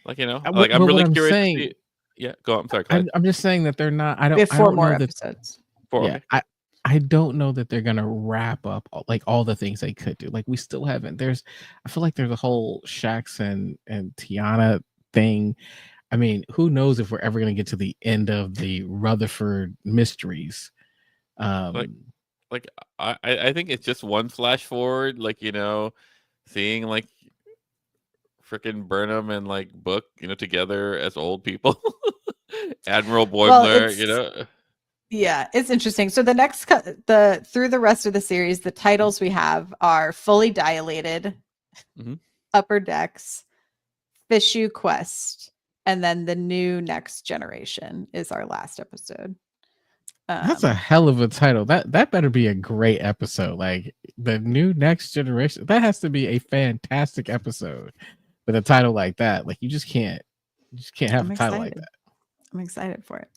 S3: Like
S2: but
S3: like I'm
S2: what
S3: really
S2: I'm
S3: curious to
S2: saying,
S3: see. Yeah, go on. I'm sorry. Go ahead.
S2: I'm just saying that they're not.
S1: We have
S2: I
S1: 4
S2: don't
S1: more
S2: know that.
S1: episodes.
S3: 4.
S2: Yeah,
S3: Okay.
S2: I don't know that they're gonna wrap up like all the things they could do. Like we still haven't. I feel like there's a whole Shax and Tiana thing. I mean, who knows if we're ever gonna get to the end of the Rutherford mysteries?
S3: Like
S2: Um,
S3: like I think it's just one flash forward. Like seeing like freaking Burnham and like Book together as old people. Admiral
S1: Well,
S3: Boimler.
S1: yeah, it's interesting. So the through the rest of the series, the titles we have are Fully Dilated,
S3: Mhm.
S1: Upper Decks, Fishu Quest, and then the new Next Generation is our last episode.
S2: that's a hell of a title. That better be a great episode. Like the new Next Generation. That has to be a fantastic episode with a title like that. Like you just can't have
S1: I'm
S2: a title like
S1: excited.
S2: that.
S1: I'm excited for it.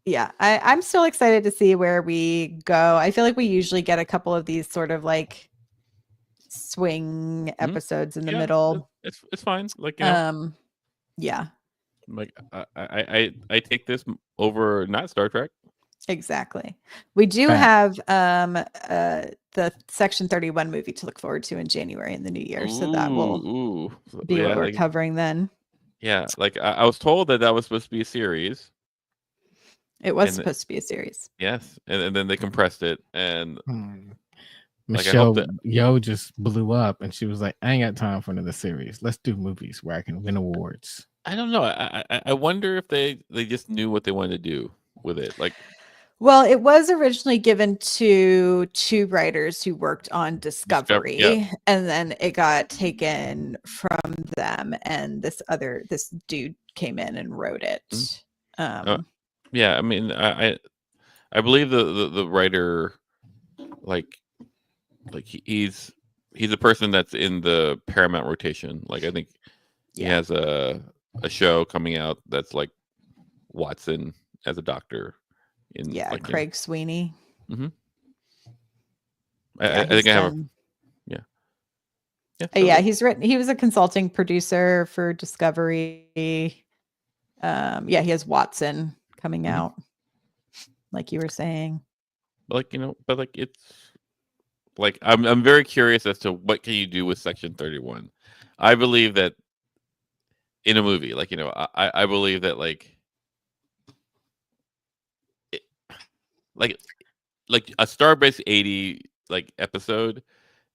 S1: Yeah, I'm still excited to see where we go. I feel like we usually get a couple of these sort of like swing episodes in the
S3: Yeah,
S1: middle.
S3: it's fine. Like
S1: Yeah,
S3: like I take this over not Star Trek.
S1: exactly. We do
S2: Facts.
S1: have the Section 31 movie to look forward to in January in the new year, so that will
S3: Ooh,
S1: be
S3: yeah,
S1: what we're
S3: like
S1: covering then.
S3: yeah, like I was told that was supposed to be a series,
S1: It was
S3: and
S1: supposed to be a series.
S3: yes, and then they compressed it, and like I hope
S2: Michelle
S3: that
S2: Yeoh just blew up, and she was like, "I ain't got time for another series. Let's do movies where I can win awards."
S3: I don't know. I wonder if they just knew what they wanted to do with it. Like
S1: Well, it was originally given to two writers who worked on
S3: discover, yeah.
S1: Discovery, and then it got taken from them, and this dude came in and wrote
S3: Mhm.
S1: it.
S3: Uh, yeah, I mean, I believe the writer, like he's a person that's in the Paramount rotation. Like I think he
S1: Yeah,
S3: has a show coming out that's like Watson as a doctor in
S1: yeah,
S3: like
S1: Craig Sweeney.
S3: hmm
S1: Yeah,
S3: I think
S1: he's
S3: I have a
S1: done.
S3: yeah yeah. So
S1: Yeah,
S3: like
S1: he's written. He was a consulting producer for Discovery. Yeah, he has Watson coming
S3: mhm.
S1: out, like you were saying.
S3: Like but like it's like I'm very curious as to what can you do with Section 31. I believe that in a movie, like I believe that it, like a Starbase 80 like episode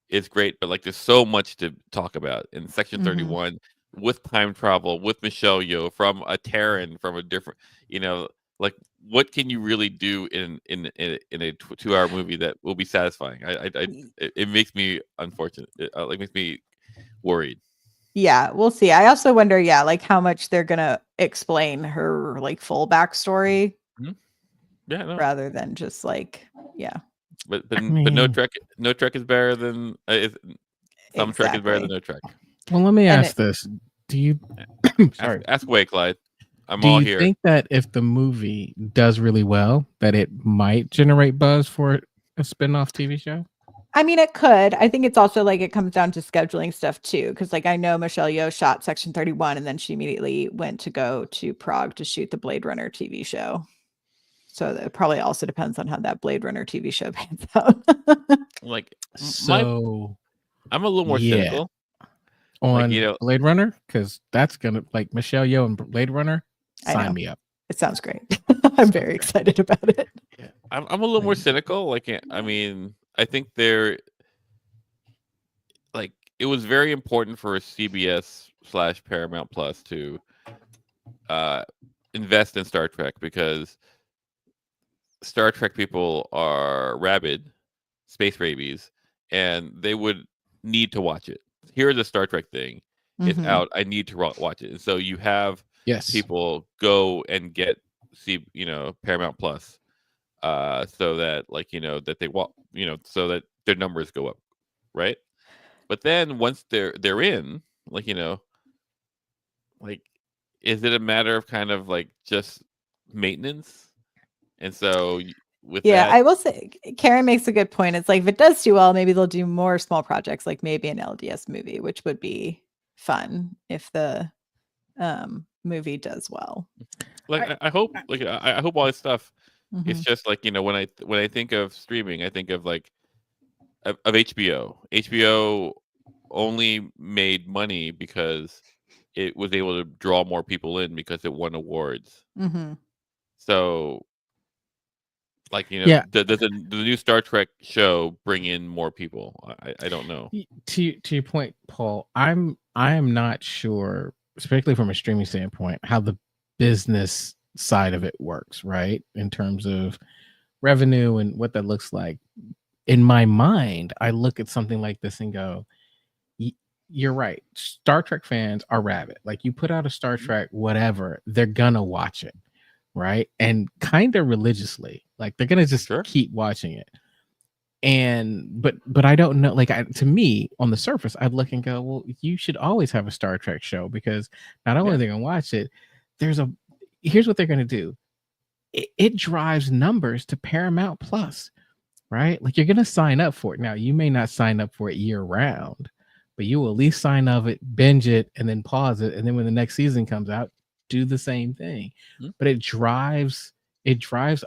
S3: is great, but like there's so much to talk about in Section
S1: Hmm
S3: 31 with time travel, with Michelle Yeoh from a Terran from a different, you know, like what can you really do in a 2 hour movie that will be satisfying? It makes me unfortunate. It, like makes me worried.
S1: Yeah, we'll see. I also wonder, yeah, like how much they're gonna explain her like full backstory
S3: Mhm. Yeah, no,
S1: rather than just like, yeah,
S2: I
S3: but
S2: mean,
S3: no Trek is better than some Trek is better than
S1: exactly.
S3: no Trek.
S2: well, let me
S1: And
S2: ask
S1: it,
S2: this: Do you, sorry,
S3: Ask away, Clyde. I'm
S2: do
S3: all
S2: you
S3: here.
S2: think that if the movie does really well, that it might generate buzz for a spin-off TV show?
S1: I mean, it could. I think it's also like it comes down to scheduling stuff too, because like I know Michelle Yeoh shot Section 31, and then she immediately went to go to Prague to shoot the Blade Runner TV show. So it probably also depends on how that Blade Runner TV show pans out.
S3: Like my,
S2: So
S3: I'm a little more
S2: yeah,
S3: cynical. Like
S2: on Blade Runner, because that's gonna like Michelle Yeoh and Blade Runner.
S1: I
S2: Sign
S1: know.
S2: me up.
S1: It sounds great. I'm very excited about it.
S3: yeah, I'm a little more cynical. Like I mean, I think like it was very important for CBS / Paramount Plus to uh invest in Star Trek because Star Trek people are rabid space babies, and they would need to watch it. Here's a Star Trek thing. It's
S1: Hmm
S3: out. I need to watch it. And so you have
S2: Yes.
S3: people go and get Paramount Plus, so that like that they walk, so that their numbers go up, right? But then once they're in, like like is it a matter of kind of like just maintenance? And so with
S1: Yeah,
S3: that,
S1: I will say Karen makes a good point. It's like if it does do well, maybe they'll do more small projects, like maybe an LDS movie, which would be fun if the movie does well.
S3: like
S2: I,
S3: I hope
S2: I
S3: like I hope all this stuff. It's
S1: Hmm
S3: just like when I think of streaming, I think of like of HBO. HBO only made money because it was able to draw more people in because it won awards.
S1: hmm
S3: So like
S2: yeah.
S3: does the new Star Trek show bring in more people? I don't know.
S2: To your point, Paul, I am not sure, especially from a streaming standpoint, how the business side of it works, right? In terms of revenue and what that looks like. In my mind, I look at something like this and go, you're right. Star Trek fans are rabid. Like you put out a Star
S3: Mhm.
S2: Trek, whatever, they're gonna watch it, right? And kind of religiously. Like they're gonna just
S3: Sure.
S2: keep watching it. And but I don't know. Like to me, on the surface, I'd look and go, well, you should always have a Star Trek show because not only
S3: Yeah.
S2: are they gonna watch it, there's a here's what they're gonna do. It drives numbers to Paramount Plus. right? Like you're gonna sign up for it. Now you may not sign up for it year round, but you will at least sign up it, binge it, and then pause it, and then when the next season comes out, do the same thing.
S3: Mhm.
S2: But it drives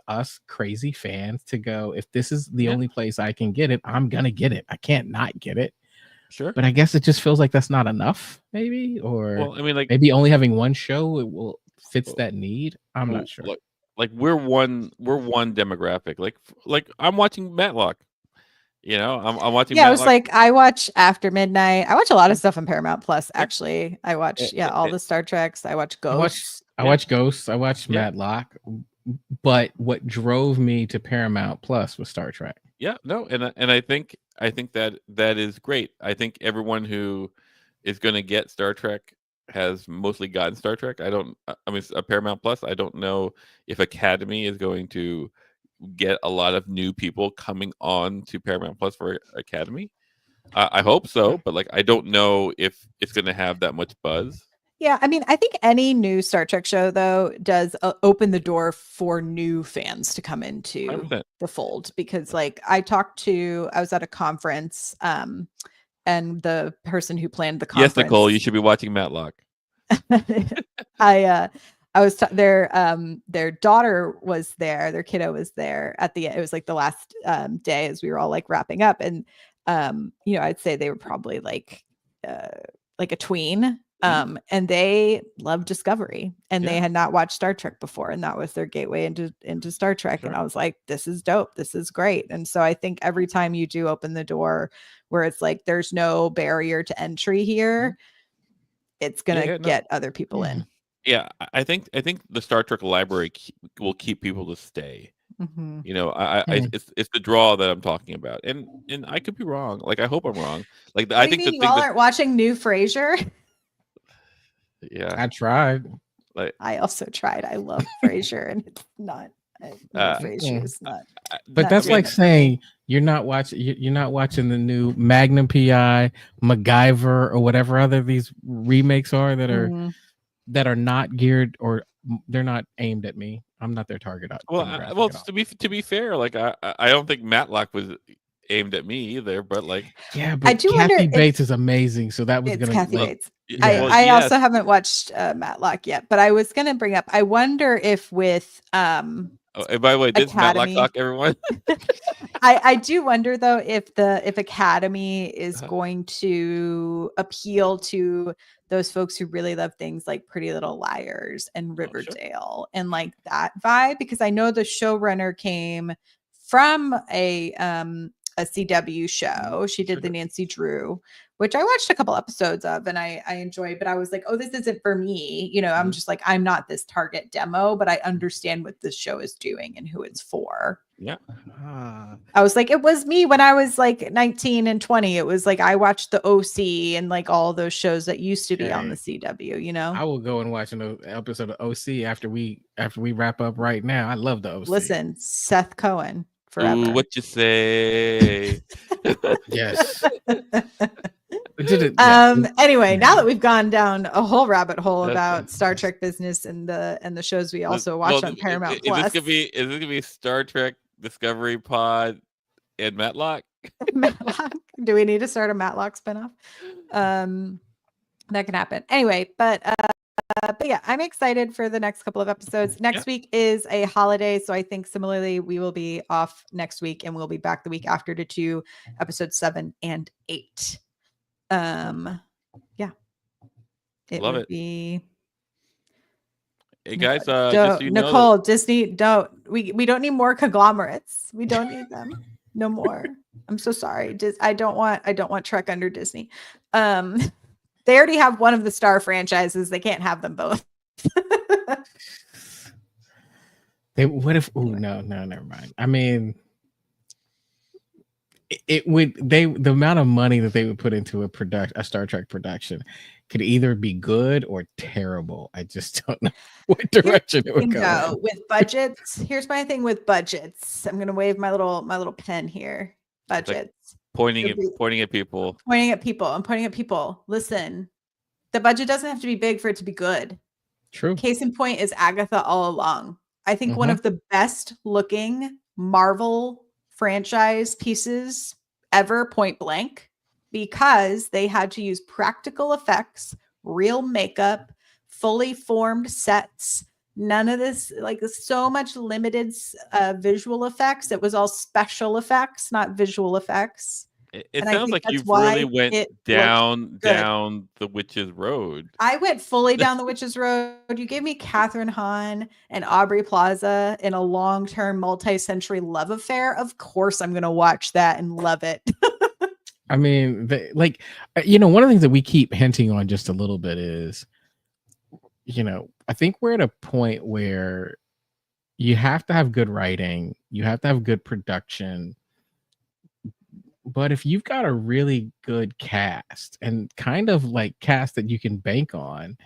S2: us crazy fans to go, if this is the
S3: Yeah.
S2: only place I can get it, I'm gonna get it. I can't not get it.
S3: Sure.
S2: But I guess it just feels like that's not enough, maybe, or
S3: Well, I mean, like,
S2: maybe only having one show it will fits
S3: uh,
S2: that need. I'm not sure.
S3: like we're one demographic. Like I'm watching Matlock. You know, I'm watching
S1: Yeah, I was
S3: Matlock.
S1: like, I watch After Midnight. I watch a lot of stuff on Paramount Plus, actually. I watch,
S3: Eh,
S1: all the Star Treks. I watch Ghosts.
S2: I watch Ghosts. I watched
S3: Yeah.
S2: Matlock. But what drove me to Paramount Plus was Star Trek.
S3: Yeah, no, and I think that is great. I think everyone who is going to get Star Trek has mostly gotten Star Trek. I mean, it's a Paramount Plus. I don't know if Academy is going to get a lot of new people coming on to Paramount Plus for Academy. I hope so, but like I don't know if it's going to have that much buzz.
S1: Yeah, I mean, I think any new Star Trek show, though, does open the door for new fans to come into
S3: 100%.
S1: the fold because, like, I was at a conference, and the person who planned the
S3: Yes, Nicole, you
S1: conference,
S3: should be watching Matlock.
S1: I was their daughter was there, their kiddo was there at the end. It was like the last day as we were all like wrapping up, and I'd say they were probably like a tween. And they loved Discovery, and they
S3: Yeah.
S1: had not watched Star Trek before, and that was their gateway into Star Trek. And
S3: Sure.
S1: I was like, this is dope, this is great. And so I think every time you do open the door where it's like there's no barrier to entry here, it's gonna
S3: Yeah, no.
S1: get other people in.
S3: Yeah, I think the Star Trek library will keep people to stay.
S1: Mhm.
S3: You know, it's the draw that I'm talking about, and I could be wrong. Like I hope I'm wrong. Like
S1: What
S3: I
S1: do you
S3: think
S1: mean you all aren't watching New Frasier?
S3: yeah,
S2: I tried.
S3: like
S1: I also tried. I love Frasier, and it's not. New Frasier is not.
S2: But
S1: not
S2: that's
S1: doing
S2: like
S1: it for
S2: saying
S1: me.
S2: you're not watching the new Magnum PI, MacGyver, or whatever other these remakes are that are
S1: Mhm.
S2: not geared, or they're not aimed at me. I'm not their target demographic
S3: well,
S2: at all.
S3: to be fair, like I don't think Matlock was aimed at me either, but like
S2: Yeah,
S1: I
S2: but
S1: do wonder
S2: Kathy
S1: if
S2: Bates is amazing, so that was
S1: it's
S2: gonna
S1: Kathy
S2: like,
S1: Bates.
S2: yeah.
S1: I
S3: yes.
S1: also haven't watched Matlock yet, but I was going to bring up. I wonder if with
S3: Oh, and by the way, this Matlock
S1: Academy.
S3: talk, everyone.
S1: I do wonder though if Academy is
S3: Uh-huh.
S1: going to appeal to those folks who really love things like Pretty Little Liars and
S3: Sure.
S1: Riverdale and like that vibe, because I know the showrunner came from a CW show. She did
S3: Sure
S1: the
S3: did.
S1: Nancy Drew, which I watched a couple episodes of and I enjoyed, but I was like, oh, this isn't for me. I'm
S3: Mhm.
S1: just like, I'm not this target demo, but I understand what this show is doing and who it's for.
S3: Yeah.
S1: I was like, it was me when I was like 19 and 20. It was like I watched the OC and like all those shows that used to be on the CW,
S2: I will go and watch an episode of OC after we wrap up right now. I love the OC.
S1: Listen, Seth Cohen forever.
S3: Ooh, what you say?
S2: Yes.
S1: Anyway, now that we've gone down a whole rabbit hole
S3: That's
S1: about Star Trek business and the shows we also watch
S3: Well,
S1: on Paramount
S3: is
S1: Plus.
S3: this gonna be Star Trek Discovery Pod and Matlock?
S1: Matlock. Do we need to start a Matlock spinoff? That can happen. Anyway, but yeah, I'm excited for the next couple of episodes. Next week is a holiday, so I think similarly we will be off next week and we'll be back the week after to do episodes 7 and 8. Yeah. It
S3: Love
S1: would
S3: it.
S1: be
S3: Hey guys, just so you know
S1: Nicole, Disney, we don't need more conglomerates. We don't need them. No more. I'm so sorry. I don't want Trek under Disney. They already have one of the Star franchises. They can't have them both.
S2: What if? Oh no, never mind. I mean, it would. The amount of money that they would put into a Star Trek production could either be good or terrible. I just don't know what direction it would go.
S1: With budgets. Here's my thing with budgets. I'm gonna wave my little pen here. Budgets.
S3: Pointing at people.
S1: Pointing at people. I'm pointing at people. Listen, the budget doesn't have to be big for it to be good.
S2: True.
S1: Case in point is Agatha All Along. I think one of the best looking Marvel franchise pieces ever, point blank, because they had to use practical effects, real makeup, fully formed sets. None of this, like so much limited visual effects. It was all special effects, not visual effects.
S3: It
S1: And I
S3: sounds
S1: think
S3: like
S1: that's
S3: you've really
S1: why
S3: went
S1: it looked
S3: down
S1: good.
S3: the witch's road.
S1: I went fully down the witch's road. You gave me Catherine Hahn and Aubrey Plaza in a long-term multi-century love affair. Of course I'm going to watch that and love it.
S2: I mean, like, one of the things that we keep hinting on just a little bit is, I think we're at a point where you have to have good writing, you have to have good production. But if you've got a really good cast and kind of like cast that you can bank on,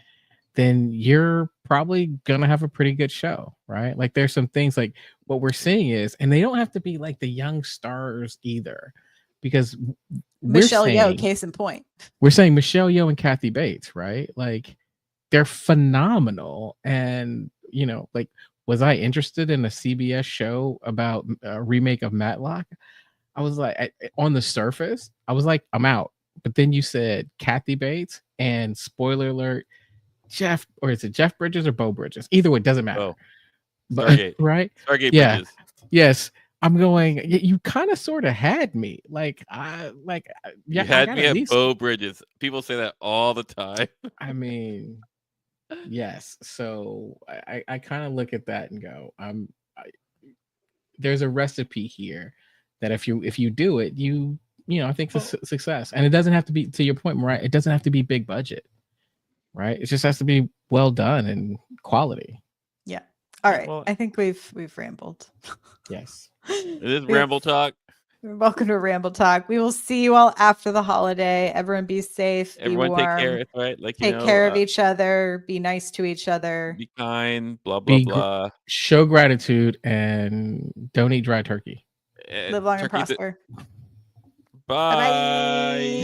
S2: then you're probably gonna have a pretty good show, right? Like there's some things like what we're seeing is, and they don't have to be like the young stars either, because
S1: Michelle Yeoh, case in point.
S2: we're saying Michelle Yeoh and Kathy Bates, right? Like they're phenomenal. And like, was I interested in a CBS show about a remake of Matlock? I was like, on the surface, I was like, I'm out. But then you said Kathy Bates, and spoiler alert, Jeff, or is it Jeff Bridges or Bo Bridges? Either way, it doesn't matter.
S3: Oh,
S2: But
S3: Stargate.
S2: right?
S3: Stargate
S2: Yeah.
S3: Bridges.
S2: Yes. I'm going, you kind of sort of had me.
S3: You had me at Bo Bridges. People say that all the time.
S2: I mean, yes. So I kind of look at that and go, there's a recipe here that if you do it, I think it's a success. And it doesn't have to be, to your point, Mariah, it doesn't have to be big budget, right? It just has to be well done and quality.
S1: Yeah. All right. Well, I think we've rambled.
S2: Yes.
S3: It is Ramble Talk.
S1: Welcome to Ramble Talk. We will see you all after the holiday. Everyone be safe.
S3: Everyone
S1: be warm,
S3: take care. It's right. Like,
S1: take care of each other. Be nice to each other.
S3: Be kind. Blah, blah, blah.
S2: Show gratitude and don't eat dry turkey.
S1: Live long and prosper.
S3: Bye. Bye.